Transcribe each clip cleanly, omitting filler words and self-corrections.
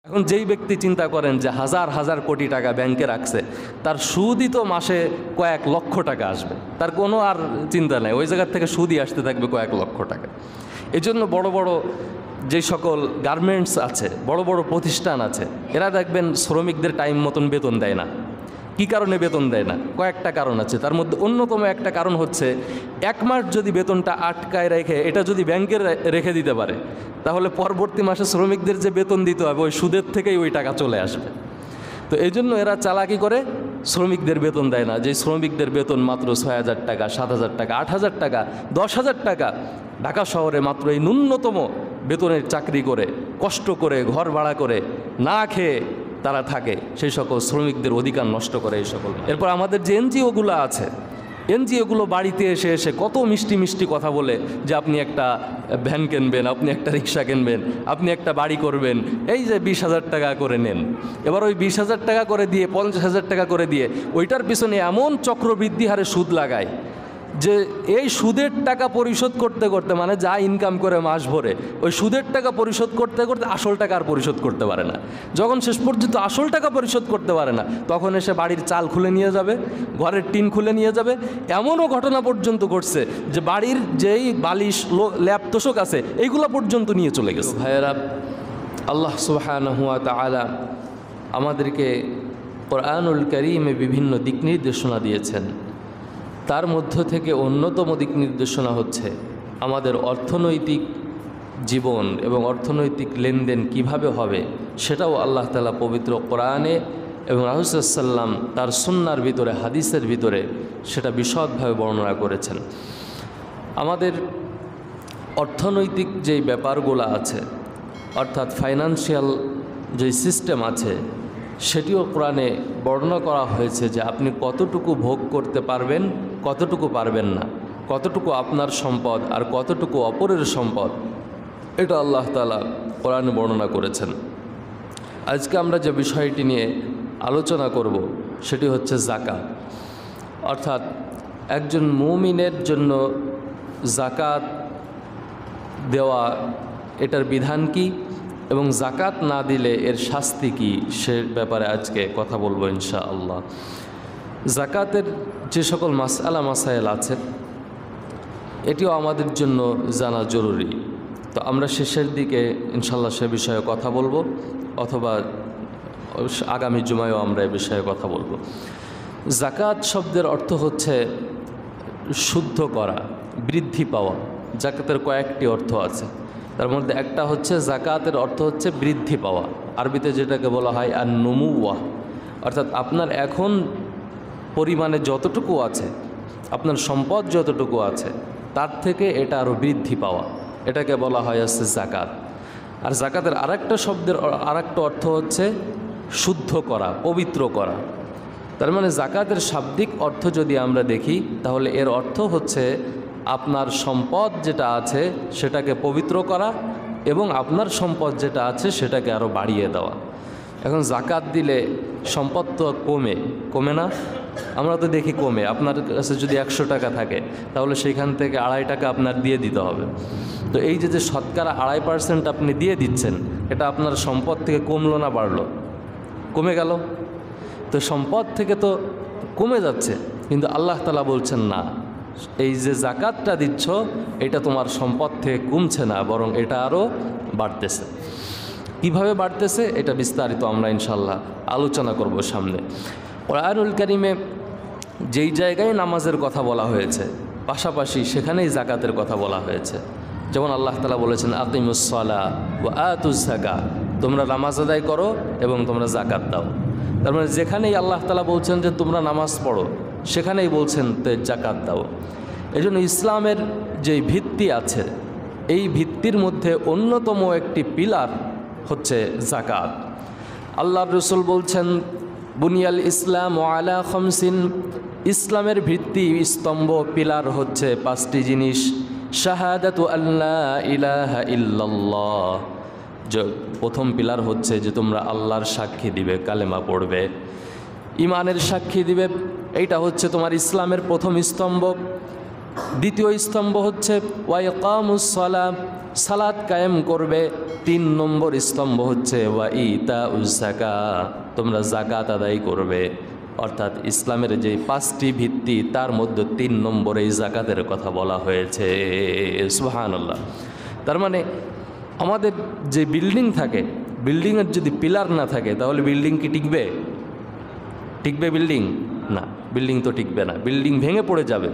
এখন যেই ব্যক্তি চিন্তা করেন যে হাজার হাজার কোটি টাকা ব্যাংকে রাখছে, তার সুদই তো মাসে কয়েক লক্ষ টাকা আসবে, তার কোনো আর চিন্তা নেই, ওই জায়গার থেকে সুদই আসতে থাকবে কয়েক লক্ষ টাকা। এই জন্য বড় বড় যে সকল গার্মেন্টস আছে, বড় বড় প্রতিষ্ঠান আছে, এরা দেখবেন শ্রমিকদের টাইম মতন বেতন দেয় না। কী কারণে বেতন দেয় না? কয়েকটা কারণ আছে। তার মধ্যে অন্যতম একটা কারণ হচ্ছে, এক মাস যদি বেতনটা আটকায় রেখে এটা যদি ব্যাংকে রেখে দিতে পারে, তাহলে পরবর্তী মাসে শ্রমিকদের যে বেতন দিতে হবে ওই সুদের থেকেই ওই টাকা চলে আসবে। তো এই জন্য এরা চালাকি করে শ্রমিকদের বেতন দেয় না। যে শ্রমিকদের বেতন মাত্র 6,000 টাকা, 7,000 টাকা, 8,000 টাকা, 10,000 টাকা, ঢাকা শহরে মাত্র এই ন্যূনতম বেতনের চাকরি করে, কষ্ট করে, ঘর ভাড়া করে, না খেয়ে তারা থাকে, সেই সকল শ্রমিকদের অধিকার নষ্ট করে এই সকল। এরপর আমাদের যে এনজিওগুলো আছে, এনজিওগুলো বাড়িতে এসে এসে কত মিষ্টি মিষ্টি কথা বলে যে আপনি একটা ভ্যান কিনবেন, আপনি একটা রিক্সা কিনবেন, আপনি একটা বাড়ি করবেন, এই যে 20,000 টাকা করে নেন। এবার ওই 20,000 টাকা করে দিয়ে 50,000 টাকা করে দিয়ে ওইটার পিছনে এমন চক্রবৃদ্ধি হারে সুদ লাগায় যে এই সুদের টাকা পরিশোধ করতে করতে, মানে যা ইনকাম করে মাস ভরে, ওই সুদের টাকা পরিশোধ করতে করতে আসল টাকা আর পরিশোধ করতে পারে না। যখন শেষ পর্যন্ত আসল টাকা পরিশোধ করতে পারে না, তখন এসে বাড়ির চাল খুলে নিয়ে যাবে, ঘরের টিন খুলে নিয়ে যাবে। এমনও ঘটনা পর্যন্ত ঘটছে যে বাড়ির যেই বালিশ, ল্যাপ তোষক আছে, এইগুলো পর্যন্ত নিয়ে চলে গেছে। ভাইয়েরা, আল্লাহ সুবহানাহু ওয়া তাআলা আমাদেরকে কোরআনুল কারীমে বিভিন্ন দিক নির্দেশনা দিয়েছেন। তার মধ্য থেকে অন্যতম দিক নির্দেশনা হচ্ছে আমাদের অর্থনৈতিক জীবন এবং অর্থনৈতিক লেনদেন কিভাবে হবে, সেটাও আল্লাহ তাআলা পবিত্র কোরআনে এবং রাসূল সাল্লাল্লাহু আলাইহি ওয়াসাল্লাম তার সুন্নাহর ভিতরে, হাদিসের ভিতরে সেটা বিশদভাবে বর্ণনা করেছেন। আমাদের অর্থনৈতিক যেই ব্যাপারগুলো আছে, অর্থাৎ ফাইন্যান্সিয়াল যেই সিস্টেম আছে, সেটিও কোরআনে বর্ণনা করা হয়েছে যে আপনি কতটুকু ভোগ করতে পারবেন, কতটুকু পারবেন না, কতটুকু আপনার সম্পদ আর কতটুকু অপরের সম্পদ, এটা আল্লাহ তাআলা কোরআনে বর্ণনা করেছেন। আজকে আমরা যে বিষয়টি নিয়ে আলোচনা করব সেটি হচ্ছে যাকাত। অর্থাৎ একজন মুমিনের জন্য যাকাত দেওয়া, এটার বিধান কি এবং যাকাত না দিলে এর শাস্তি কি, সে ব্যাপারে আজকে কথা বলবো ইনশাআল্লাহ। যাকাতের যে সকল মাসআলা মাসাইল আছে, এটিও আমাদের জন্য জানা জরুরি। তো আমরা শেষের দিকে ইনশাআল্লাহ সে বিষয়ে কথা বলবো, অথবা আগামী জুমায়ও আমরা এ বিষয়ে কথা বলবো। যাকাত শব্দের অর্থ হচ্ছে শুদ্ধ করা, বৃদ্ধি পাওয়া। যাকাতের কয়েকটি অর্থ আছে, তার মধ্যে একটা হচ্ছে যাকাতের অর্থ হচ্ছে বৃদ্ধি পাওয়া, আরবিতে যেটাকে বলা হয় আন-নুমুওয়া। অর্থাৎ আপনার এখন পরিমাণে যতটুকু আছে, আপনার সম্পদ যতটুকু আছে, তার থেকে এটা আরও বৃদ্ধি পাওয়া, এটাকে বলা হয় হচ্ছে যাকাত। আর যাকাতের আরেকটা শব্দের আরেকটা অর্থ হচ্ছে শুদ্ধ করা, পবিত্র করা। তার মানে যাকাতের শাব্দিক অর্থ যদি আমরা দেখি, তাহলে এর অর্থ হচ্ছে আপনার সম্পদ যেটা আছে সেটাকে পবিত্র করা এবং আপনার সম্পদ যেটা আছে সেটাকে আরও বাড়িয়ে দেওয়া। এখন যাকাত দিলে সম্পদ তো কমে না, আমরা তো দেখি কমে। আপনার কাছে যদি 100 টাকা থাকে, তাহলে সেইখান থেকে 2.5 টাকা আপনার দিয়ে দিতে হবে। তো এই যে শতকরা 2.5% আপনি দিয়ে দিচ্ছেন, এটা আপনার সম্পদ থেকে কমলো না বাড়লো? কমে গেল। তো সম্পদ থেকে তো কমে যাচ্ছে, কিন্তু আল্লাহ তাআলা বলছেন না, এই যে যাকাতটা দিচ্ছ এটা তোমার সম্পদ থেকে কমছে না, বরং এটা আরও বাড়তেছে। কিভাবে বাড়তেছে এটা বিস্তারিত আমরা ইনশাআল্লাহ আলোচনা করব সামনে। কোরআনুল কারীমে যেই জায়গায় নামাজের কথা বলা হয়েছে, পাশাপাশি সেখানেই যাকাতের কথা বলা হয়েছে। যেমন আল্লাহ তাআলা বলেছেন আকিমুস সালাহ ওয়া আতুজ যাকাত, তোমরা নামাজ আদায় করো এবং তোমরা যাকাত দাও। তার মানে যেখানেই আল্লাহ তাআলা বলছেন যে তোমরা নামাজ পড়ো, সেখানেই বলছেন তে যাকাত দাও। এই জন্য ইসলামের যে ভিত্তি আছে, এই ভিত্তির মধ্যে অন্যতম একটি পিলার হচ্ছে যাকাত। আল্লাহর রাসূল বলছেন বুনিয়াল ইসলাম আলা খামসিন, ইসলামের ভিত্তি, স্তম্ভ, পিলার হচ্ছে 5টি জিনিস। শাহাদাতু আল্লা ইলাহা ইল্লাল্লাহ, যে প্রথম পিলার হচ্ছে যে তোমরা আল্লাহর সাক্ষী দিবে, কালেমা পড়বে, ইমানের সাক্ষী দিবে, এইটা হচ্ছে তোমার ইসলামের প্রথম স্তম্ভ। দ্বিতীয় স্তম্ভ হচ্ছে ওয়া ইকামুস সালাহ, সালাত কায়েম করবে। 3 নম্বর স্তম্ভ হচ্ছে ওয়া ইতাউজ যাকাত, তোমরা যাকাত আদায় করবে। অর্থাৎ ইসলামের যে 5টি ভিত্তি তার মধ্যে 3 নম্বরে এই যাকাতের কথা বলা হয়েছে। সুবহানাল্লাহ। তার মানে আমাদের যে বিল্ডিং থাকে, বিল্ডিংয়ের যদি পিলার না থাকে তাহলে বিল্ডিং কি টিকবে? টিকবে বিল্ডিং? না, বিল্ডিং তো টিকবে না, বিল্ডিং ভেঙে পড়ে যাবে।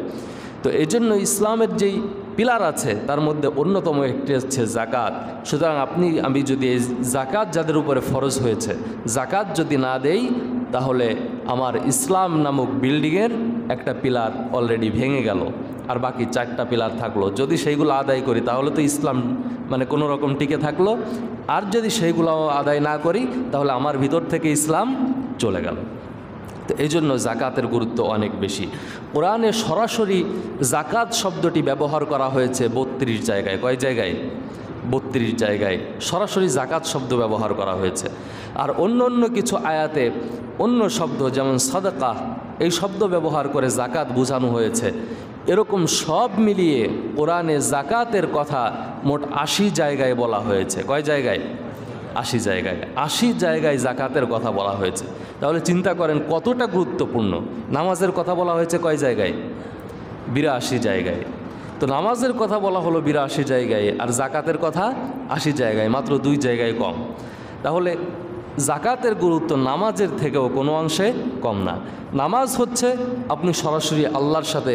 তো এই জন্য ইসলামের যেই পিলার আছে তার মধ্যে অন্যতম একটি হচ্ছে যাকাত। সুতরাং আমি যদি এই যাকাত যাদের উপরে ফরজ হয়েছে যাকাত যদি না দেই তাহলে আমার ইসলাম নামক বিল্ডিংয়ের একটা পিলার অলরেডি ভেঙে গেল, আর বাকি 4টা পিলার থাকলো। যদি সেইগুলো আদায় করি তাহলে তো ইসলাম মানে কোনো রকম টিকে থাকলো, আর যদি সেইগুলো আদায় না করি তাহলে আমার ভিতর থেকে ইসলাম চলে গেল। তো এই জন্য যাকাতের গুরুত্ব অনেক বেশি। কোরআনে সরাসরি যাকাত শব্দটি ব্যবহার করা হয়েছে 32 জায়গায়। কয় জায়গায়? 32 জায়গায় সরাসরি যাকাত শব্দ ব্যবহার করা হয়েছে। আর অন্য অন্য কিছু আয়াতে অন্য শব্দ যেমন সাদাকা এই শব্দ ব্যবহার করে যাকাত বোঝানো হয়েছে। এরকম সব মিলিয়ে কোরআনে যাকাতের কথা মোট 80 জায়গায় বলা হয়েছে। কয় জায়গায়? 80 জায়গায়। 80 জায়গায় যাকাতের কথা বলা হয়েছে। তাহলে চিন্তা করেন কতটা গুরুত্বপূর্ণ। নামাজের কথা বলা হয়েছে কয় জায়গায়? 82 জায়গায়। তো নামাজের কথা বলা হলো 82 জায়গায়, আর যাকাতের কথা 80 জায়গায়, মাত্র 2 জায়গায় কম। তাহলে যাকাতের গুরুত্ব নামাজের থেকেও কোনো অংশে কম না। নামাজ হচ্ছে আপনি সরাসরি আল্লাহর সাথে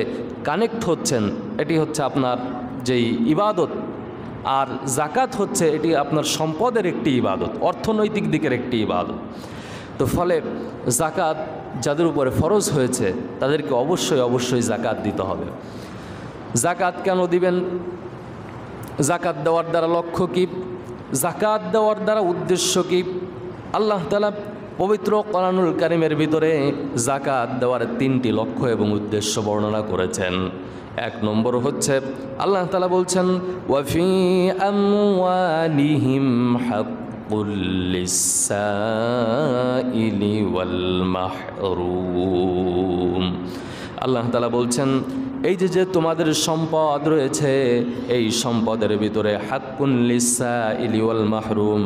কানেক্ট হচ্ছেন, এটি হচ্ছে আপনার যেই ইবাদত। আর যাকাত হচ্ছে এটি আপনার সম্পদের একটি ইবাদত, অর্থনৈতিক দিকের একটি ইবাদত। তো ফলে যাকাত যাদের উপরে ফরজ হয়েছে তাদেরকে অবশ্যই অবশ্যই যাকাত দিতে হবে। যাকাত কেন দিবেন? যাকাত দেওয়ার দ্বারা লক্ষ্য কী? যাকাত দেওয়ার দ্বারা উদ্দেশ্য কী? আল্লাহ তাআলা পবিত্র কোরআনুল কারীমের ভিতরে যাকাত দেওয়ার 3টি লক্ষ্য এবং উদ্দেশ্য বর্ণনা করেছেন। 1 নম্বর হচ্ছে আল্লাহ তাআলা বলছেন ওয়া ফি আমওয়ালিহিম হাক্কুল লিসসাইলি ওয়াল মাহরুম। আল্লাহ তাআলা বলছেন এই যে তোমাদের সম্পদ রয়েছে এই সম্পদের ভিতরে হাক্কুন লিসসাইলি ওয়াল মাহরুম,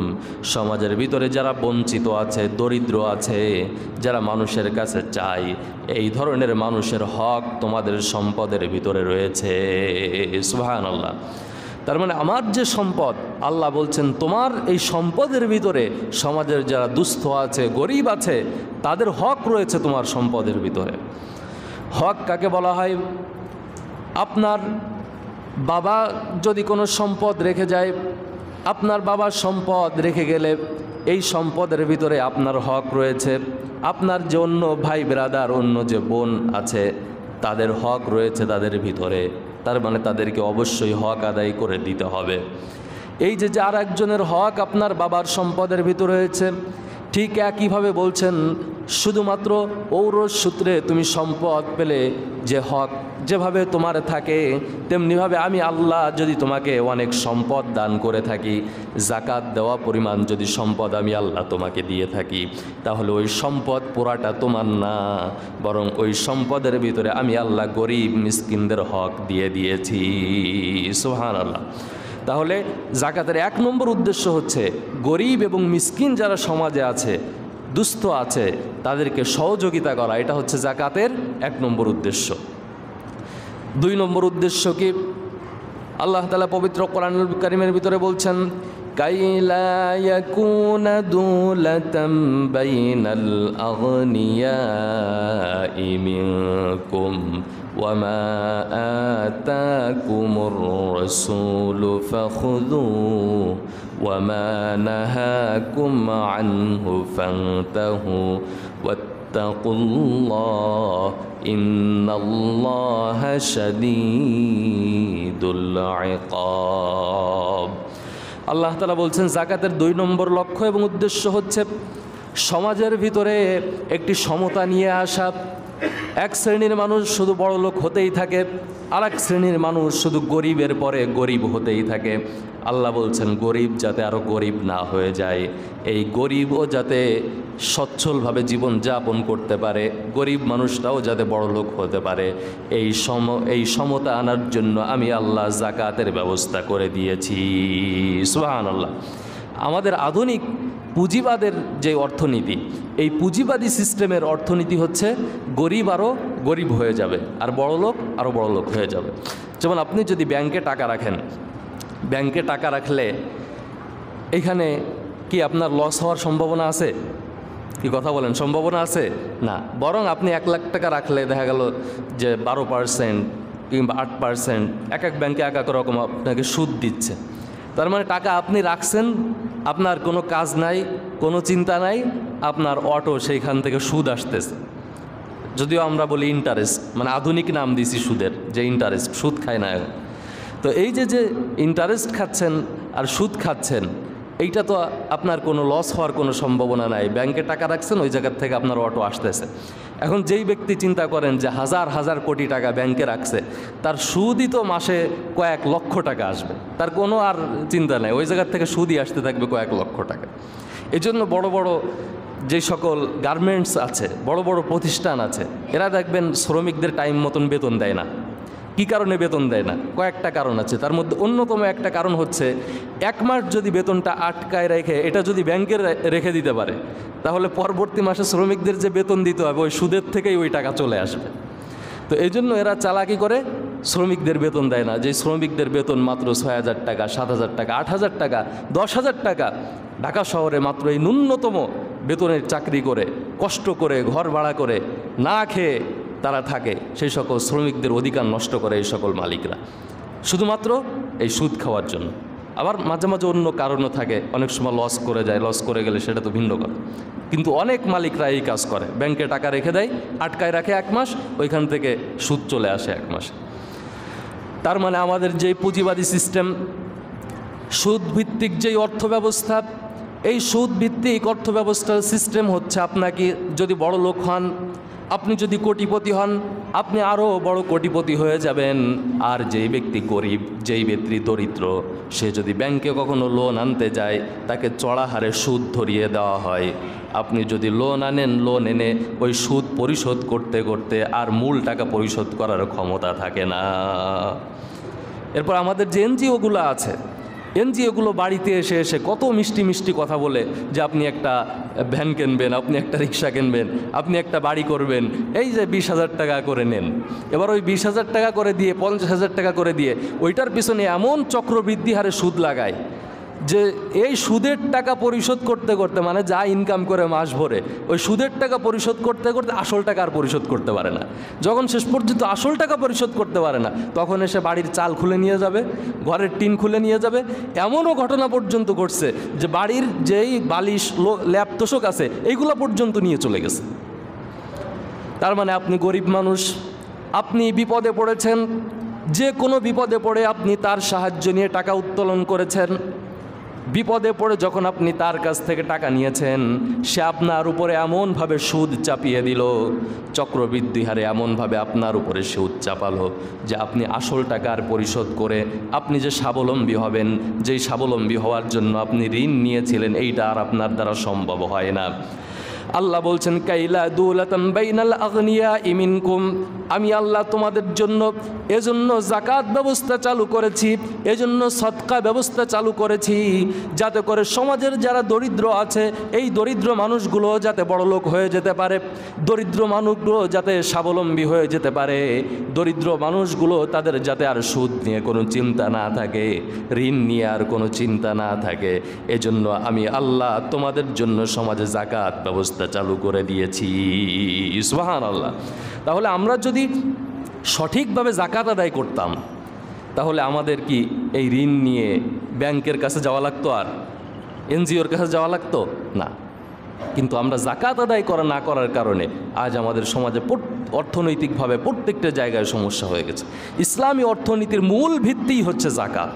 সমাজের ভিতরে যারা বঞ্চিত আছে, দরিদ্র আছে, যারা মানুষের কাছে চায়, এই ধরনের মানুষের হক তোমাদের সম্পদের ভিতরে রয়েছে। সুবহানাল্লাহ। তার মানে আমার যে সম্পদ, আল্লাহ বলছেন তোমার এই সম্পদের ভিতরে সমাজের যারা দুস্থ আছে, গরিব আছে, তাদের হক রয়েছে তোমার সম্পদের ভিতরে। হক কাকে বলা হয়? আপনার বাবা যদি কোনো সম্পদ রেখে যায়, আপনার বাবার সম্পদ রেখে গেলে এই সম্পদের ভিতরে আপনার হক রয়েছে। আপনার যে অন্য ভাই ব্রাদার, অন্য যে বোন আছে, তাদের হক রয়েছে তাদের ভিতরে। তার মানে তাদেরকে অবশ্যই হক আদায় করে দিতে হবে। এই যে আর একজনের হক আপনার বাবার সম্পদের ভিতরে রয়েছে, ঠিক একইভাবে বলছেন শুধুমাত্র ঔরস সূত্রে তুমি সম্পদ পেলে যে হক যেভাবে তোমার থাকে, তেমনিভাবে আমি আল্লাহ যদি তোমাকে অনেক সম্পদ দান করে থাকি, যাকাত দেওয়া পরিমাণ যদি সম্পদ আমি আল্লাহ তোমাকে দিয়ে থাকি, তাহলে ওই সম্পদ পুরাটা তোমার না, বরং ওই সম্পদের ভিতরে আমি আল্লাহ গরিব মিসকিনদের হক দিয়ে দিয়েছি। সুবহানাল্লাহ। তাহলে যাকাতের 1 নম্বর উদ্দেশ্য হচ্ছে গরিব এবং মিসকিন যারা সমাজে আছে, দুস্থ আছে, তাদেরকে সহযোগিতা করা। এটা হচ্ছে যাকাতের 1 নম্বর উদ্দেশ্য। 2 নম্বর উদ্দেশ্য কি? আল্লাহ তাআলা পবিত্র কোরআনুল কারীমের ভিতরে বলছেন কাইলা ইয়াকুনা দুলাতাম বাইনাল আগনিয়াই মিনকুম ওয়ামা আতাকুমুর রাসূলু ফাখুযুহু ওয়ামা নাহাকুম আনহু ফান্তাহু ওয়াত্তাকুল্লাহ ইন্নাল্লাহা শাদীদুল ইকাব। আল্লাহ তাআলা বলছেন যাকাতের 2 নম্বর লক্ষ্য এবং উদ্দেশ্য হচ্ছে সমাজের ভিতরে একটি সমতা নিয়ে আসা। এক শ্রেণীর মানুষ শুধু বড় লোক হতেই থাকে, আর এক শ্রেণীর মানুষ শুধু গরিবের পরে গরিব হতেই থাকে। আল্লাহ বলছেন গরিব যাতে আরও গরিব না হয়ে যায়, এই গরিবও যাতে সচ্ছলভাবে জীবন যাপন করতে পারে, গরিব মানুষটাও যাতে বড় লোক হতে পারে, এই সমতা আনার জন্য আমি আল্লাহ যাকাতের ব্যবস্থা করে দিয়েছি। সুবহানাল্লাহ। আমাদের আধুনিক পুঁজিবাদের যে অর্থনীতি, এই পুঁজিবাদী সিস্টেমের অর্থনীতি হচ্ছে গরিব আরও গরিব হয়ে যাবে আর বড় লোক আরও বড় লোক হয়ে যাবে। যেমন আপনি যদি ব্যাংকে টাকা রাখেন, ব্যাংকে টাকা রাখলে এখানে কি আপনার লস হওয়ার সম্ভাবনা আছে? কি কথা বলেন, সম্ভাবনা আছে না? বরং আপনি 1 লাখ টাকা রাখলে দেখা গেল যে 12% কিংবা 8%, এক এক ব্যাংকে এক এক রকম আপনাকে সুদ দিচ্ছে। তার মানে টাকা আপনি রাখছেন, আপনার কোনো কাজ নাই, কোনো চিন্তা নাই, আপনার অটো সেইখান থেকে সুদ আসতেছে। যদিও আমরা বলি ইন্টারেস্ট, মানে আধুনিক নাম দিছি সুদের, যে ইন্টারেস্ট, সুদ খায় না। তো এই যে ইন্টারেস্ট খাচ্ছেন আর সুদ খাচ্ছেন, এইটা তো আপনার কোনো লস হওয়ার কোনো সম্ভাবনা নাই। ব্যাংকে টাকা রাখছেন, ওই জায়গার থেকে আপনার অটো আসতেছে। এখন যেই ব্যক্তি চিন্তা করেন যে হাজার হাজার কোটি টাকা ব্যাংকে রাখছে, তার সুদই তো মাসে কয়েক লক্ষ টাকা আসবে, তার কোনো আর চিন্তা নেই, ওই জায়গার থেকে সুদই আসতে থাকবে কয়েক লক্ষ টাকা। এজন্য বড় বড় যে সকল গার্মেন্টস আছে, বড় বড় প্রতিষ্ঠান আছে, এরা দেখবেন শ্রমিকদের টাইম মতন বেতন দেয় না। কী কারণে বেতন দেয় না? কয়েকটা কারণ আছে, তার মধ্যে অন্যতম একটা কারণ হচ্ছে 1 মাস যদি বেতনটা আটকায় রেখে এটা যদি ব্যাংকে রেখে দিতে পারে, তাহলে পরবর্তী মাসে শ্রমিকদের যে বেতন দিতে হবে ওই সুদের থেকেই ওই টাকা চলে আসবে। তো এই জন্য এরা চালাকি করে শ্রমিকদের বেতন দেয় না। যে শ্রমিকদের বেতন মাত্র 6,000 টাকা, 7,000 টাকা, 8,000 টাকা, 10,000 টাকা, ঢাকা শহরে মাত্র এই ন্যূনতম বেতনের চাকরি করে, কষ্ট করে, ঘর ভাড়া করে, না খেয়ে তারা থাকে, সেই সকল শ্রমিকদের অধিকার নষ্ট করে এই সকল মালিকরা, শুধুমাত্র এই সুদ খাওয়ার জন্য। আবার মাঝে মাঝে অন্য কারণও থাকে, অনেক সময় লস করে যায়, লস করে গেলে সেটা তো ভিন্ন কথা। কিন্তু অনেক মালিকরা এই কাজ করে, ব্যাংকে টাকা রেখে দেয়, আটকায় রাখে 1 মাস, ওইখান থেকে সুদ চলে আসে 1 মাসে। তার মানে আমাদের যেই পুঁজিবাদী সিস্টেম, সুদভিত্তিক যেই অর্থ ব্যবস্থা, এই সুদভিত্তিক অর্থ ব্যবস্থার সিস্টেম হচ্ছে আপনাকে যদি বড় লোক হন, আপনি যদি কোটিপতি হন, আপনি আরও বড় কোটিপতি হয়ে যাবেন। আর যেই ব্যক্তি গরিব, যেই ব্যক্তি দরিদ্র, সে যদি ব্যাংকে কখনো লোন আনতে যায়, তাকে চড়া হারে সুদ ধরিয়ে দেওয়া হয়। আপনি যদি লোন আনেন, লোন এনে ওই সুদ পরিশোধ করতে করতে আর মূল টাকা পরিশোধ করার ক্ষমতা থাকে না। এরপর আমাদের যে এনজিওগুলো আছে, এনজিওগুলো বাড়িতে এসে এসে কত মিষ্টি মিষ্টি কথা বলে যে আপনি একটা ভ্যান কিনবেন, আপনি একটা রিক্সা কিনবেন, আপনি একটা বাড়ি করবেন, এই যে 20,000 টাকা করে নেন। এবার ওই 20,000 টাকা করে দিয়ে, 50,000 টাকা করে দিয়ে ওইটার পিছনে এমন চক্রবৃদ্ধি হারে সুদ লাগায় যে এই সুদের টাকা পরিশোধ করতে করতে, মানে যা ইনকাম করে মাস ভরে, ওই সুদের টাকা পরিশোধ করতে করতে আসল টাকা আর পরিশোধ করতে পারে না। যখন শেষ পর্যন্ত আসল টাকা পরিশোধ করতে পারে না, তখন এসে বাড়ির চাল খুলে নিয়ে যাবে, ঘরের টিন খুলে নিয়ে যাবে। এমনও ঘটনা পর্যন্ত ঘটছে যে বাড়ির যেই বালিশ, ল্যাপ তোষক আছে, এইগুলো পর্যন্ত নিয়ে চলে গেছে। তার মানে আপনি গরিব মানুষ, আপনি বিপদে পড়েছেন, যে কোনো বিপদে পড়ে আপনি তার সাহায্য নিয়ে টাকা উত্তোলন করেছেন। বিপদে পড়ে যখন আপনি তার কাছ থেকে টাকা নিয়েছেন, সে আপনার উপরে এমনভাবে সুদ চাপিয়ে দিল, চক্রবৃদ্ধি হারে এমনভাবে আপনার উপরে সুদ চাপালো যে আপনি আসল টাকার পরিশোধ করে আপনি যে স্বাবলম্বী হবেন, যেই স্বাবলম্বী হওয়ার জন্য আপনি ঋণ নিয়েছিলেন, এইটা আর আপনার দ্বারা সম্ভব হয় না। আল্লাহ বলছেন কাইলা দুলাতান বাইনাল আগনিয়া মিনকুম, আমি আল্লাহ তোমাদের জন্য এজন্য যাকাত ব্যবস্থা চালু করেছি, এজন্য সদকা ব্যবস্থা চালু করেছি, যাতে করে সমাজের যারা দরিদ্র আছে, এই দরিদ্র মানুষগুলো যাতে বড় লোক হয়ে যেতে পারে, দরিদ্র মানুষগুলো যাতে স্বাবলম্বী হয়ে যেতে পারে, দরিদ্র মানুষগুলো তাদের যাতে আর সুদ নিয়ে কোনো চিন্তা না থাকে, ঋণ নিয়ে আর কোনো চিন্তা না থাকে। এজন্য আমি আল্লাহ তোমাদের জন্য সমাজে যাকাত ব্যবস্থা চালু করে দিয়েছি। সুবহানাল্লাহ। তাহলে আমরা যদি সঠিকভাবে যাকাত আদায় করতাম, তাহলে আমাদের কি এই ঋণ নিয়ে ব্যাংকের কাছে যাওয়া লাগতো, আর এনজিওর কাছে যাওয়া লাগতো না। কিন্তু আমরা যাকাত আদায় না করার কারণে আজ আমাদের সমাজে অর্থনৈতিকভাবে প্রত্যেকটা জায়গায় সমস্যা হয়ে গেছে। ইসলামী অর্থনীতির মূল ভিত্তিই হচ্ছে যাকাত।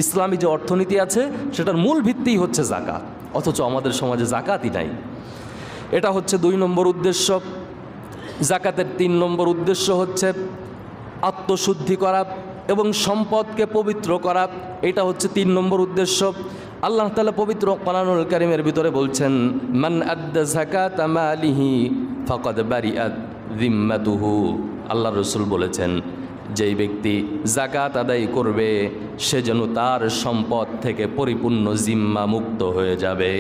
ইসলামী যে অর্থনীতি আছে সেটার মূল ভিত্তিই হচ্ছে যাকাত, অথচ আমাদের সমাজে যাকাতই নাই। এটা হচ্ছে 2 নম্বর উদ্দেশ্য। জাকাতের 3 নম্বর উদ্দেশ্য হচ্ছে আত্মশুদ্ধি করা এবং সম্পদকে পবিত্র করা। এটা হচ্ছে 3 নম্বর উদ্দেশ্য। আল্লাহ তাআলা পবিত্র কোরআনুল কারীমের ভিতরে বলছেন, মান আদ্দা যাকাতা মালিহি ফাকাদ বারিআত যিম্মাতুহু। আল্লাহ রাসূল বলেছেন, যেই ব্যক্তি যাকাত আদায় করবে সে যেন তার সম্পদ থেকে পরিপূর্ণ জিম্মা মুক্ত হয়ে যাবে।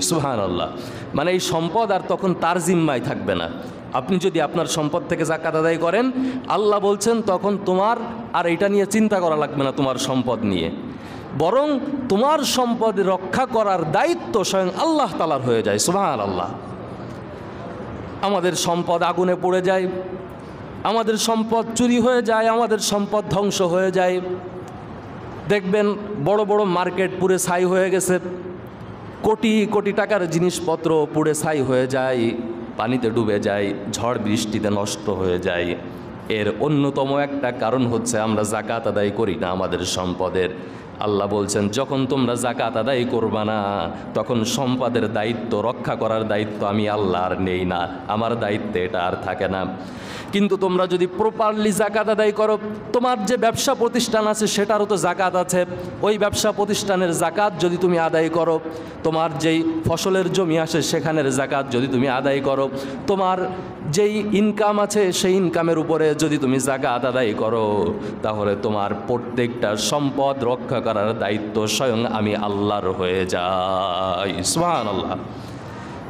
সুবহানাল্লাহ। মানে এই সম্পদ আর তখন তার জিম্মায় থাকবে না। আপনি যদি আপনার সম্পদ থেকে যাকাত আদায় করেন, আল্লাহ বলছেন তখন তোমার আর এটা নিয়ে চিন্তা করা লাগবে না তোমার সম্পদ নিয়ে, বরং তোমার সম্পদ রক্ষা করার দায়িত্ব স্বয়ং আল্লাহ তাআলার হয়ে যায়। সুবহানাল্লাহ। আমাদের সম্পদ আগুনে পড়ে যায়, আমাদের সম্পদ চুরি হয়ে যায়, আমাদের সম্পদ ধ্বংস হয়ে যায়। দেখবেন বড় বড় মার্কেট পুড়ে ছাই হয়ে গেছে, কোটি কোটি টাকার জিনিসপত্র পুড়ে ছাই হয়ে যায়, পানিতে ডুবে যায়, ঝড় বৃষ্টিতে নষ্ট হয়ে যায়। এর অন্যতম একটা কারণ হচ্ছে আমরা যাকাত আদায় করি না আমাদের সম্পদের। আল্লাহ বলছেন, যখন তোমরা যাকাত আদায় করবা না তখন সম্পদের দায়িত্ব রক্ষা করার দায়িত্ব আমি আল্লাহ আর নেই না, আমার দায়িত্বে এটা আর থাকে না। কিন্তু তোমরা যদি প্রপারলি যাকাত আদায় করো, তোমার যে ব্যবসা প্রতিষ্ঠান আছে সেটারও তো যাকাত আছে, ওই ব্যবসা প্রতিষ্ঠানের যাকাত যদি তুমি আদায় করো, তোমার যেই ফসলের জমি আসে সেখানের যাকাত যদি তুমি আদায় করো, তোমার যেই ইনকাম আছে সেই ইনকামের উপরে যদি তুমি যাকাত আদায় করো, তাহলে তোমার প্রত্যেকটা সম্পদ রক্ষা করার দায়িত্ব স্বয়ং আমি আল্লাহর হয়ে যাই। সুবহানাল্লাহ।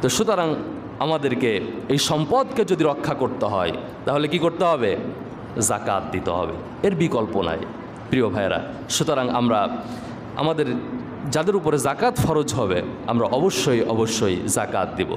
তো সুতরাং আমাদেরকে এই সম্পদকে যদি রক্ষা করতে হয় তাহলে কি করতে হবে? যাকাত দিতে হবে, এর বিকল্প নাই প্রিয় ভাইরা। সুতরাং আমরা আমাদের যাদের উপরে যাকাত ফরজ হবে আমরা অবশ্যই অবশ্যই যাকাত দিব।